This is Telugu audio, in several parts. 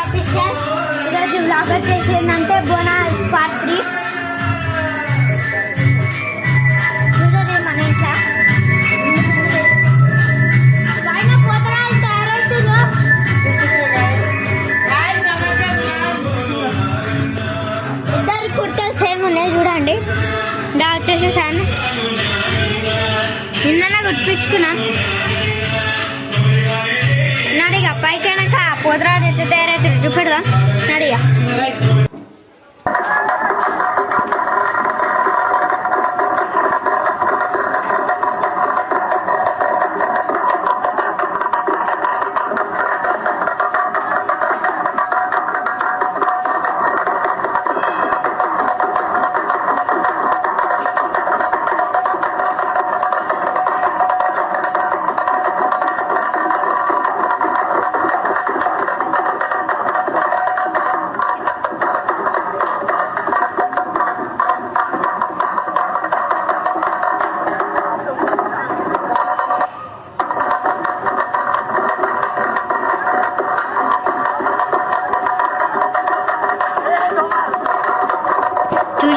ఆఫీషియల్ ఈరోజు వ్లాగ్ వచ్చేసి ఏంటంటే బోనాల్ పార్ట్ 3 చూడండి మన ఇంట్లో పైన పోతరాలు తయారవుతున్నారు. ఇద్దరు కుర్తలు సేమ్ ఉన్నాయి చూడండి. దా వచ్చేసేసాను, నిన్న గుర్తించుకున్నా. నడిగా పైకైనాక పోతరాలు ఎట్లా తయారైతే చూపెడదాం. నడిగా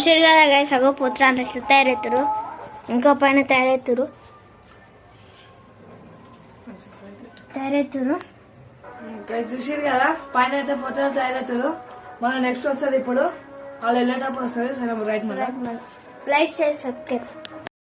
చూసారు కదా గైస్, సగో పోతరాలు అట్లా తయారవుతారు. ఇంకో పైన తయారవుతారు. చూసారు కదా, పైన అయితే పోతరాలు తయారవుతారు. మన నెక్స్ట్ వస్తుంది ఇప్పుడు, వాళ్ళు వెళ్ళేటప్పుడు వస్తుంది. సరే రైట్, మన లైక్ చేసి సబ్స్క్రైబ్.